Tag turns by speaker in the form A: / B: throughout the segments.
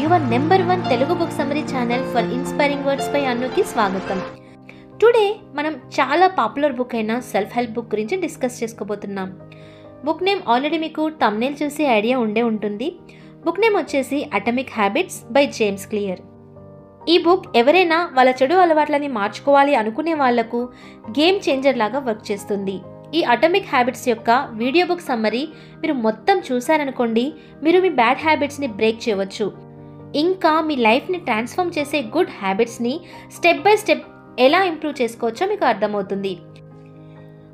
A: Your number 1 Telugu book summary channel for inspiring words by అన్నుకి స్వాగతం. Today మనం చాలా పాపులర్ బుక్ అయిన సెల్ఫ్ హెల్ప్ బుక్ గురించి డిస్కస్ చేసుకోబోతున్నాం. బుక్ నేమ్ ఆల్రెడీ మీకు థంబ్నెయిల్ చూసి ఐడియా ఉండే ఉంటుంది. బుక్ నేమ్ వచ్చేసి atomic habits by James Clear. ఈ బుక్ ఎవరైనా వాళ్ళ చెడు అలవాట్లని మార్చుకోవాలి అనుకునే వాళ్లకు గేమ్ చేంజర్ లాగా వర్క్ చేస్తుంది. ఈ అటామిక్ హ్యాబిట్స్ యొక్క వీడియో బుక్ సమ్మరీ మీరు మొత్తం చూసారనుకోండి, మీరు మీ బ్యాడ్ హ్యాబిట్స్ని బ్రేక్ చేయవచ్చు. ఇంకా మీ లైఫ్ని ట్రాన్స్ఫార్మ్ చేసే గుడ్ హ్యాబిట్స్ని స్టెప్ బై స్టెప్ ఎలా ఇంప్రూవ్ చేసుకోవచ్చో మీకు అర్థమవుతుంది.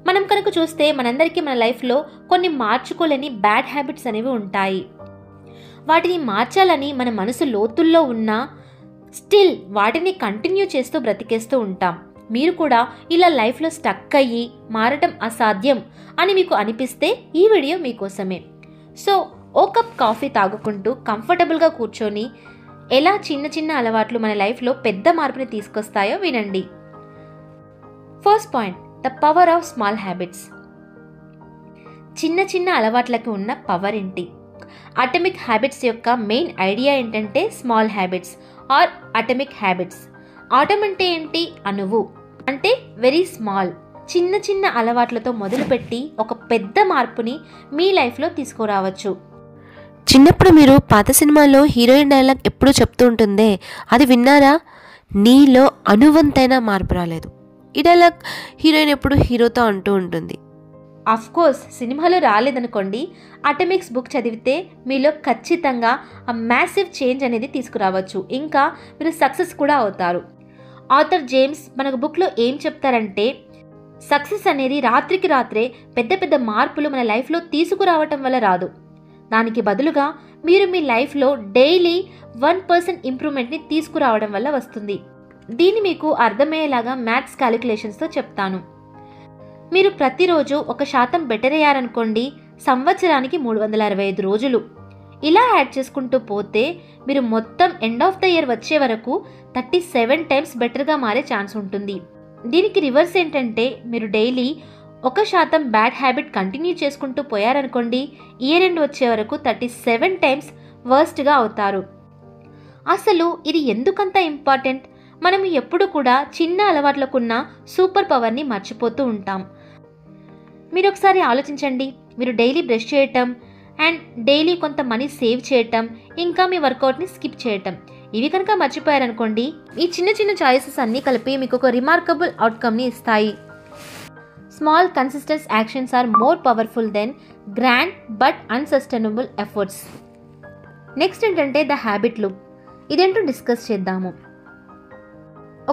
A: మనం కనుక చూస్తే మనందరికీ మన లైఫ్లో కొన్ని మార్చుకోలేని బ్యాడ్ హ్యాబిట్స్ అనేవి ఉంటాయి. వాటిని మార్చాలని మన మనసు లోతుల్లో ఉన్నా స్టిల్ వాటిని కంటిన్యూ చేస్తూ బ్రతికేస్తూ ఉంటాం. మీరు కూడా ఇలా లైఫ్లో స్టక్ అయ్యి మారటం అసాధ్యం అని మీకు అనిపిస్తే ఈ వీడియో మీకోసమే. సో ఓ కప్ కాఫీ తాగుకుంటూ కంఫర్టబుల్గా కూర్చొని ఎలా చిన్న చిన్న అలవాట్లు మన లైఫ్లో పెద్ద మార్పుని తీసుకొస్తాయో వినండి. First point, the power of small habits. చిన్న చిన్న అలవాట్లకి ఉన్న పవర్ ఏంటి? అటామిక్ హ్యాబిట్స్ యొక్క మెయిన్ ఐడియా ఏంటంటే small habits are atomic habits. Atom అంటే ఏంటి? అణువు అంటే వెరీ స్మాల్. చిన్న చిన్న అలవాట్లతో మొదలుపెట్టి ఒక పెద్ద మార్పుని మీ లైఫ్లో తీసుకురావచ్చు.
B: చిన్నప్పుడు మీరు పాత సినిమాలో హీరోయిన్ డైలాగ్ ఎప్పుడు చెప్తూ ఉంటుందే, అది విన్నారా? నీలో అణువంతైన మార్పు రాలేదు. ఈ డైలాగ్ హీరోయిన్ ఎప్పుడు హీరోతో అంటూ ఉంటుంది.
A: అఫ్ కోర్స్ సినిమాలో రాలేదనుకోండి, అటామిక్స్ బుక్ చదివితే మీలో ఖచ్చితంగా ఆ మ్యాసివ్ చేంజ్ అనేది తీసుకురావచ్చు. ఇంకా మీరు సక్సెస్ కూడా అవుతారు. ఆథర్ జేమ్స్ మనకు బుక్లో ఏం చెప్తారంటే, సక్సెస్ అనేది రాత్రికి రాత్రే పెద్ద పెద్ద మార్పులు మన లైఫ్లో తీసుకురావటం వల్ల రాదు. దానికి బదులుగా మీరు మీ లైఫ్లో డైలీ 1% ఇంప్రూవ్మెంట్ని తీసుకురావడం వల్ల వస్తుంది. దీన్ని మీకు అర్థమయ్యేలాగా మ్యాథ్స్ క్యాలిక్యులేషన్స్తో చెప్తాను. మీరు ప్రతిరోజు 1% బెటర్ అయ్యారనుకోండి, సంవత్సరానికి 365 రోజులు. ఇలా యాడ్ చేసుకుంటూ పోతే మీరు మొత్తం ఎండ్ ఆఫ్ ద ఇయర్ వచ్చే వరకు 37 టైమ్స్ బెటర్గా మారే ఛాన్స్ ఉంటుంది. దీనికి రివర్స్ ఏంటంటే, మీరు డైలీ 1% బ్యాడ్ హ్యాబిట్ కంటిన్యూ చేసుకుంటూ పోయారనుకోండి, ఇయర్ ఎండ్ వచ్చే వరకు 37 టైమ్స్ వర్స్ట్గా అవుతారు. అసలు ఇది ఎందుకంత ఇంపార్టెంట్? మనం ఎప్పుడు కూడా చిన్న అలవాట్లకున్న సూపర్ పవర్ని మర్చిపోతూ ఉంటాం. మీరు ఒకసారి ఆలోచించండి. మీరు డైలీ బ్రష్ చేయటం అండ్ డైలీ కొంత మనీ సేవ్ చేయటం, ఇంకా మీ వర్కౌట్ని స్కిప్ చేయటం, ఇవి కనుక మర్చిపోయారనుకోండి, ఈ చిన్న చిన్న చాయిసెస్ అన్నీ కలిపి మీకు ఒక రిమార్కబుల్ అవుట్కమ్ని ఇస్తాయి. Small consistent actions are more powerful than grand but unsustainable efforts. Next ఏంటంటే ద హ్యాబిట్ లూప్. ఇదేంటో డిస్కస్ చేద్దాము.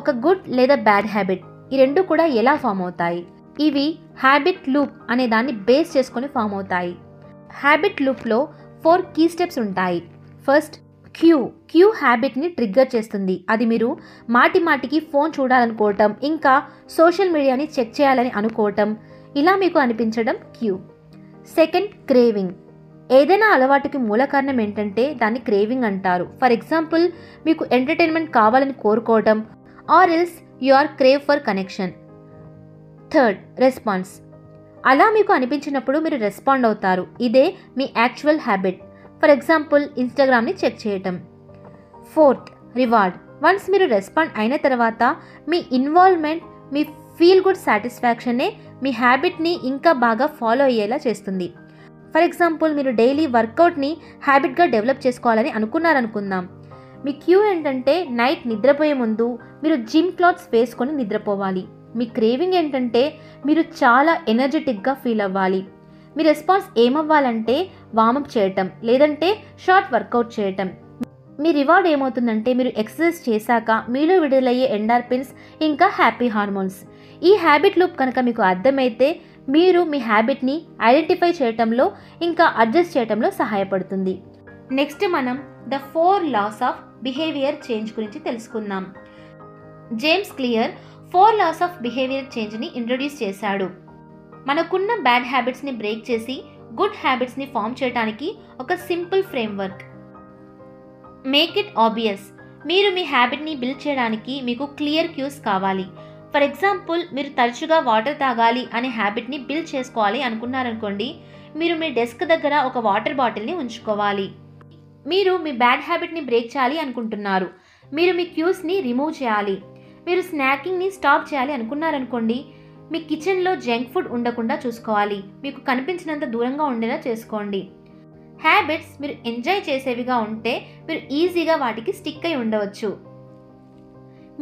A: ఒక గుడ్ లేదా బ్యాడ్ హ్యాబిట్, ఈ రెండు కూడా ఎలా ఫామ్ అవుతాయి? ఇవి హ్యాబిట్ లూప్ అనే దాన్ని బేస్ చేసుకొని ఫామ్ అవుతాయి. హ్యాబిట్ లూప్లో 4 కీ స్టెప్స్ ఉంటాయి. ఫస్ట్, క్యూ హ్యాబిట్ని ట్రిగ్గర్ చేస్తుంది. అది మీరు మాటి మాటికి ఫోన్ చూడాలనుకోవటం, ఇంకా సోషల్ మీడియాని చెక్ చేయాలని అనుకోవటం, ఇలా మీకు అనిపించడం క్యూ. Second, craving. ఏదైనా అలవాటుకి మూల కారణం ఏంటంటే దాన్ని క్రేవింగ్ అంటారు. ఫర్ ఎగ్జాంపుల్, మీకు ఎంటర్టైన్మెంట్ కావాలని కోరుకోవటం, or else you are crave for connection. Third, response. అలా మీకు అనిపించినప్పుడు మీరు రెస్పాండ్ అవుతారు. ఇదే మీ యాక్చువల్ హ్యాబిట్. ఫర్ ఎగ్జాంపుల్, ఇన్స్టాగ్రామ్ని చెక్ చేయటం. Fourth, reward. వన్స్ మీరు రెస్పాండ్ అయిన తర్వాత మీ ఇన్వాల్వ్మెంట్, మీ ఫీల్ గుడ్ సాటిస్ఫాక్షనే మీ హ్యాబిట్ని ఇంకా బాగా ఫాలో అయ్యేలా చేస్తుంది. ఫర్ ఎగ్జాంపుల్, మీరు డైలీ వర్కౌట్ని హ్యాబిట్గా డెవలప్ చేసుకోవాలని అనుకున్నారనుకుందాం. మీ క్యూ ఏంటంటే నైట్ నిద్రపోయే ముందు మీరు జిమ్ క్లాత్స్ వేసుకొని నిద్రపోవాలి. మీ క్రేవింగ్ ఏంటంటే మీరు చాలా ఎనర్జెటిక్గా ఫీల్ అవ్వాలి. మీ రెస్పాన్స్ ఏమవ్వాలంటే వార్మప్ చేయటం, లేదంటే షార్ట్ వర్కౌట్ చేయటం. మీ రివార్డ్ ఏమవుతుందంటే మీరు ఎక్సర్సైజ్ చేశాక మీలో విడుదలయ్యే ఎండార్ఫిన్స్, ఇంకా హ్యాపీ హార్మోన్స్. ఈ హ్యాబిట్ లూప్ కనుక మీకు అర్థమైతే మీరు మీ హ్యాబిట్ని ఐడెంటిఫై చేయటంలో, ఇంకా అడ్జస్ట్ చేయటంలో సహాయపడుతుంది. నెక్స్ట్ మనం the 4 laws of behaviour change గురించి తెలుసుకుందాం. James Clear 4 laws of behaviour చేంజ్ని ఇంట్రొడ్యూస్ చేశాడు. మనకున్న బ్యాడ్ హ్యాబిట్స్ని బ్రేక్ చేసి గుడ్ హ్యాబిట్స్ని ఫామ్ చేయడానికి ఒక simple framework. Make it obvious. మీరు మీ హ్యాబిట్ని బిల్డ్ చేయడానికి మీకు క్లియర్ క్యూస్ కావాలి. ఫర్ ఎగ్జాంపుల్, మీరు తరచుగా వాటర్ తాగాలి అనే హ్యాబిట్ని బిల్డ్ చేసుకోవాలి అనుకున్నారనుకోండి, మీరు మీ డెస్క్ దగ్గర ఒక వాటర్ బాటిల్ని ఉంచుకోవాలి. మీరు మీ బ్యాడ్ హ్యాబిట్ని బ్రేక్ చేయాలి అనుకుంటున్నారు. మీరు మీ క్యూస్ని రిమూవ్ చేయాలి. మీరు స్నాకింగ్ని స్టాప్ చేయాలి అనుకున్నారనుకోండి. మీ కిచెన్లో జంక్ ఫుడ్ ఉండకుండా చూసుకోవాలి. మీకు కనిపించినంత దూరంగా ఉండేలా చేసుకోండి. హ్యాబిట్స్ మీరు ఎంజాయ్ చేసేవిగా ఉంటే మీరు ఈజీగా వాటికి స్టిక్ అయి ఉండవచ్చు.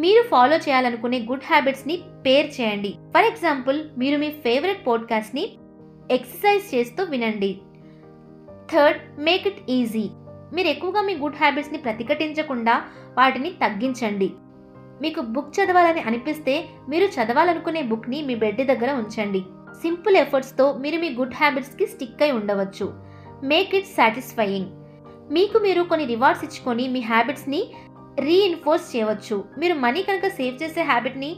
A: మీరు ఫాలో చేయాలనుకునే గుడ్ హ్యాబిట్స్ని పేర్ చేయండి. ఫర్ ఎగ్జాంపుల్, మీరు మీ ఫేవరెట్ పాడ్కాస్ట్ని ఎక్సర్సైజ్ చేస్తూ వినండి. Third, make it easy. మీరు ఎక్కువగా మీ గుడ్ హ్యాబిట్స్ని ప్రతిఘటించకుండా వాటిని తగ్గించండి. మీకు బుక్ చదవాలని అనిపిస్తే మీరు చదవాలనుకునే బుక్ని మీ బెడ్ దగ్గర ఉంచండి. సింపుల్ ఎఫర్ట్స్తో మీరు మీ గుడ్ హ్యాబిట్స్కి స్టిక్ అయి ఉండవచ్చు. Make it satisfying. మీకు మీరు కొన్ని రివార్డ్స్ ఇచ్చుకొని మీ హ్యాబిట్స్ని రీఇన్ఫోర్స్ చేయవచ్చు. మీరు మనీ కనుక సేవ్ చేసే హ్యాబిట్ని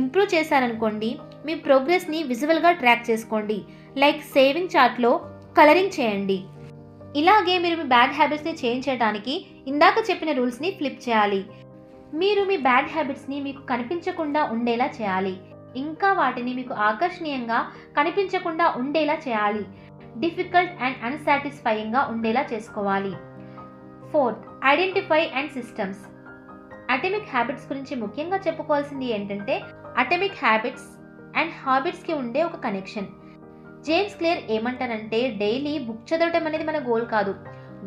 A: ఇంప్రూవ్ చేశారనుకోండి, మీ ప్రోగ్రెస్ని విజువల్గా ట్రాక్ చేసుకోండి. లైక్ సేవింగ్ చార్ట్లో కలరింగ్ చేయండి. ఇలాగే మీరు మీ బ్యాడ్ హ్యాబిట్స్ని చేంజ్ చేయడానికి ఇందాక చెప్పిన రూల్స్ని ఫ్లిప్ చేయాలి. మీరు మీ బ్యాడ్ హ్యాబిట్స్ని మీకు కనిపించకుండా ఉండేలా చేయాలి. ఇంకా వాటిని మీకు ఆకర్షణీయంగా కనిపించకుండా ఉండేలా చేయాలి. డిఫికల్ట్ అండ్ అన్సాటిస్ఫైయింగ్గా ఉండేలా చేసుకోవాలి. Fourth, identify and systems. Atomic habits గురించి ముఖ్యంగా చెప్పుకోవాల్సింది ఏంటంటే అటమిక్ హ్యాబిట్స్ అండ్ హాబిట్స్కి ఉండే ఒక కనెక్షన్. జేమ్స్ క్లియర్ ఏమంటారంటే డైలీ బుక్ చదవటం అనేది మన గోల్ కాదు.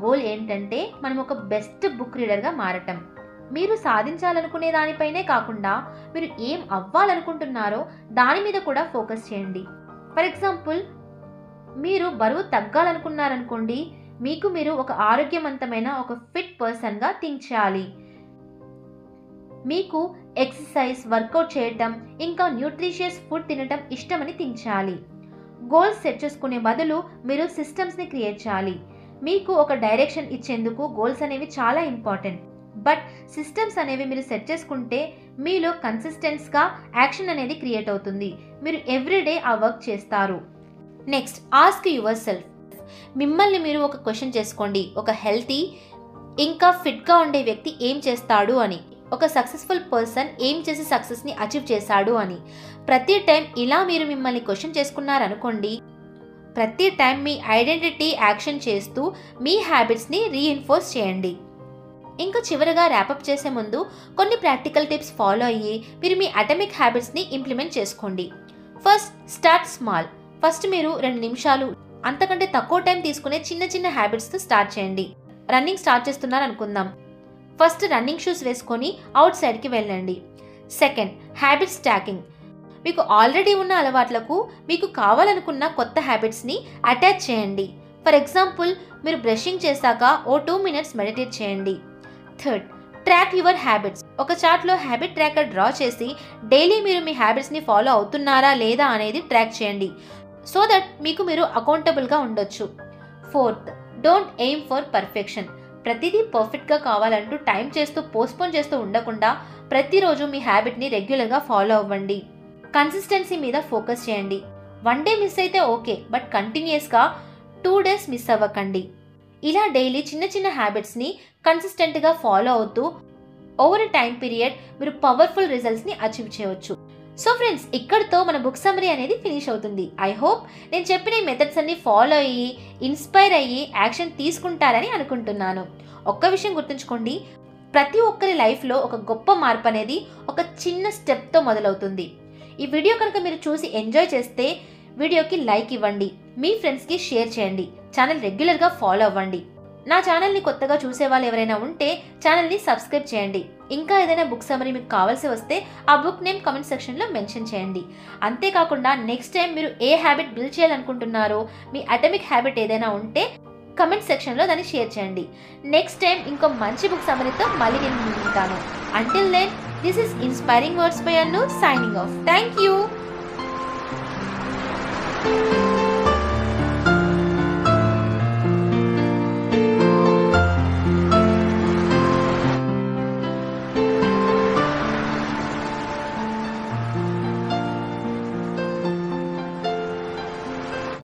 A: గోల్ ఏంటంటే మనం ఒక బెస్ట్ బుక్ రీడర్గా మారటం. మీరు సాధించాలనుకునే దానిపైనే కాకుండా మీరు ఏం అవ్వాలనుకుంటున్నారో దాని మీద కూడా ఫోకస్ చేయండి. ఫర్ ఎగ్జాంపుల్, మీరు బరువు తగ్గాలనుకున్నారనుకోండి, మీకు మీరు ఒక ఆరోగ్యవంతమైన ఒక ఫిట్ పర్సన్గా థింక్ చేయాలి. మీకు ఎక్సర్సైజ్, వర్కౌట్ చేయటం, ఇంకా న్యూట్రిషియస్ ఫుడ్ తినటం ఇష్టమని థింక్ చేయాలి. గోల్స్ సెట్ చేసుకునే బదులు మీరు సిస్టమ్స్ని క్రియేట్ చేయాలి. మీకు ఒక డైరెక్షన్ ఇచ్చేందుకు గోల్స్ అనేవి చాలా ఇంపార్టెంట్. బట్ సిస్టమ్స్ అనేవి మీరు సెట్ చేసుకుంటే మీలో కన్సిస్టెన్స్గా యాక్షన్ అనేది క్రియేట్ అవుతుంది. మీరు ఎవ్రీడే ఆ వర్క్ చేస్తారు. Next, ask your self. మిమ్మల్ని మీరు ఒక క్వశ్చన్ చేసుకోండి. ఒక హెల్తీ ఇంకా ఫిట్గా ఉండే వ్యక్తి ఏం చేస్తాడు అని. ఒక సక్సెస్ఫుల్ పర్సన్ ఏం చేసి సక్సెస్ని అచీవ్ చేశాడు అని. ప్రతి టైం ఇలా మీరు మిమ్మల్ని క్వశ్చన్ చేసుకున్నారనుకోండి, ప్రతి టైం మీ ఐడెంటిటీ యాక్షన్ చేస్తూ మీ హ్యాబిట్స్ని రీఇన్ఫోర్స్ చేయండి. ఇంకా చివరిగా ర్యాపప్ చేసే ముందు కొన్ని ప్రాక్టికల్ టిప్స్ ఫాలో అయ్యి మీరు మీ అటమిక్ హ్యాబిట్స్ని ఇంప్లిమెంట్ చేసుకోండి. First, start small. ఫస్ట్ మీరు 2 నిమిషాలు అంతకంటే తక్కువ టైం తీసుకునే చిన్న చిన్న హ్యాబిట్స్తో స్టార్ట్ చేయండి. రన్నింగ్ స్టార్ట్ చేస్తున్నారు అనుకుందాం. ఫస్ట్ రన్నింగ్ షూస్ వేసుకొని అవుట్ సైడ్కి వెళ్ళండి. Second, habit stacking. మీకు ఆల్రెడీ ఉన్న అలవాట్లకు మీకు కావాలనుకున్న కొత్త హ్యాబిట్స్ని అటాచ్ చేయండి. ఫర్ ఎగ్జాంపుల్, మీరు బ్రషింగ్ చేశాక 2 minutes మెడిటేట్ చేయండి. Third, track your habits. ఒక చార్ట్లో హ్యాబిట్ ట్రాకర్ డ్రా చేసి డైలీ మీరు మీ హ్యాబిట్స్ని ఫాలో అవుతున్నారా లేదా అనేది ట్రాక్ చేయండి. సో దట్ మీకు మీరు అకౌంటబుల్గా ఉండొచ్చు. Fourth, don't aim for perfection. ప్రతిదీ పర్ఫెక్ట్గా కావాలంటూ టైం చేస్తూ పోస్ట్పోన్ చేస్తూ ఉండకుండా ప్రతిరోజు మీ హ్యాబిట్ని రెగ్యులర్గా ఫాలో అవ్వండి. కన్సిస్టెన్సీ మీద ఫోకస్ చేయండి. 1 day మిస్ అయితే ఓకే, బట్ కంటిన్యూస్గా 2 days మిస్ అవ్వకండి. ఇలా డైలీ చిన్న చిన్న హ్యాబిట్స్ని కన్సిస్టెంట్గా ఫాలో అవుతూ ఓవర్ టైం పీరియడ్ మీరు పవర్ఫుల్ రిజల్ట్స్ని అచీవ్ చేయవచ్చు. సో ఫ్రెండ్స్, ఇక్కడితో మన బుక్ సమ్మరీ అనేది ఫినిష్ అవుతుంది. ఐ హోప్ నేను చెప్పిన ఈ మెథడ్స్ అన్ని ఫాలో అయ్యి ఇన్స్పైర్ అయ్యి యాక్షన్ తీసుకుంటారని అనుకుంటున్నాను. ఒక్క విషయం గుర్తుంచుకోండి, ప్రతి ఒక్కరి లైఫ్లో ఒక గొప్ప మార్పు అనేది ఒక చిన్న స్టెప్తో మొదలవుతుంది. ఈ వీడియో కనుక మీరు చూసి ఎంజాయ్ చేస్తే వీడియోకి లైక్ ఇవ్వండి, మీ ఫ్రెండ్స్కి షేర్ చేయండి, ఛానల్ రెగ్యులర్గా ఫాలో అవ్వండి. నా ఛానల్ని కొత్తగా చూసే వాళ్ళు ఎవరైనా ఉంటే ఛానల్ని సబ్స్క్రైబ్ చేయండి. ఇంకా ఏదైనా బుక్ సమ్మరీ మీకు కావాల్సి వస్తే ఆ బుక్ నేమ్ కామెంట్ సెక్షన్లో మెన్షన్ చేయండి. అంతేకాకుండా నెక్స్ట్ టైం మీరు ఏ హ్యాబిట్ బిల్డ్ చేయాలనుకుంటున్నారో, మీ అటమిక్ హ్యాబిట్ ఏదైనా ఉంటే కమెంట్ సెక్షన్లో దాన్ని షేర్ చేయండి. నెక్స్ట్ టైం ఇంకో మంచి బుక్ సమ్మరీతో మళ్ళీ నేను ముందుంటాను. Until then, this is inspiring words by Annu signing off. Thank you.